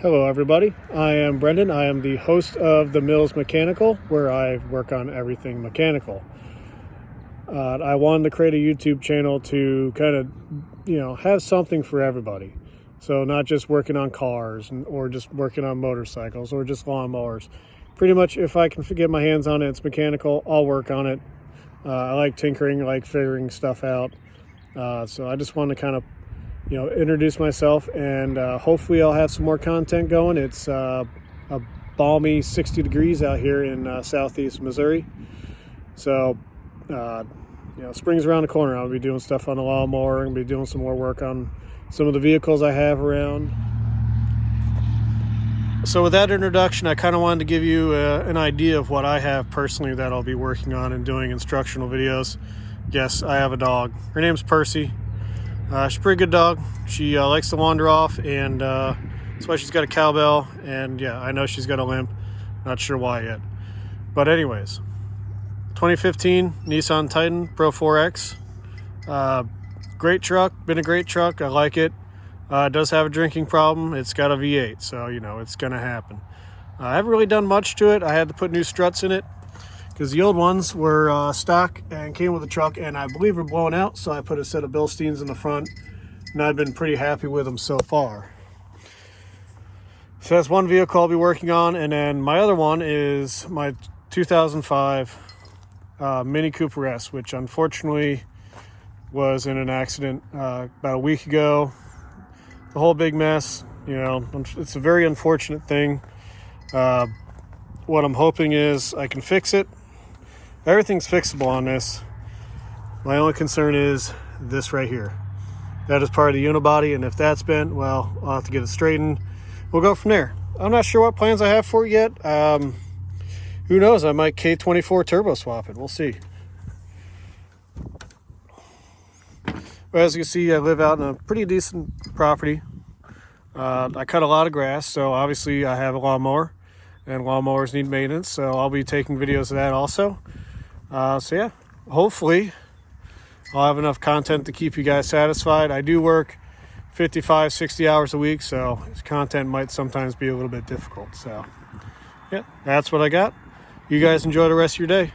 Hello everybody, I am Brendan. I am the host of The Mills Mechanical, where I work on everything mechanical. I wanted to create a YouTube channel to kind of, have something for everybody. So not just working on cars or just working on motorcycles or just lawnmowers. Pretty much if I can get my hands on it, it's mechanical, I'll work on it. I like tinkering, I like figuring stuff out. So I just wanted to kind of introduce myself, and hopefully I'll have some more content going. It's a balmy 60 degrees out here in southeast Missouri. So, spring's around the corner. I'll be doing stuff on the lawnmower. I'll be doing some more work on some of the vehicles I have around. So with that introduction, I kind of wanted to give you an idea of what I have personally that I'll be working on and doing instructional videos. Yes, I have a dog. Her name's Percy. She's a pretty good dog. She likes to wander off, and that's why she's got a cowbell. And yeah, I know she's got a limp. Not sure why yet. But anyways, 2015 Nissan Titan Pro 4X. Great truck. Been a great truck. I like it. It does have a drinking problem. It's got a V8, so it's going to happen. I haven't really done much to it. I had to put new struts in it, because the old ones were stock and came with the truck, and I believe were blown out, so I put a set of Bilsteins in the front, and I've been pretty happy with them so far. So that's one vehicle I'll be working on, and then my other one is my 2005 Mini Cooper S, which unfortunately was in an accident about a week ago. The whole big mess, it's a very unfortunate thing. What I'm hoping is I can fix it. Everything's fixable on this. My only concern is this right here. That is part of the unibody, and if that's bent, well, I'll have to get it straightened. We'll go from there. I'm not sure what plans I have for it yet. Who knows? I might K24 turbo swap it. We'll see. But as you can see, I live out in a pretty decent property. I cut a lot of grass, so obviously I have a lawnmower, and lawnmowers need maintenance, so I'll be taking videos of that also. So yeah, hopefully I'll have enough content to keep you guys satisfied. I do work 55, 60 hours a week, so content might sometimes be a little bit difficult. So yeah, that's what I got. You guys enjoy the rest of your day.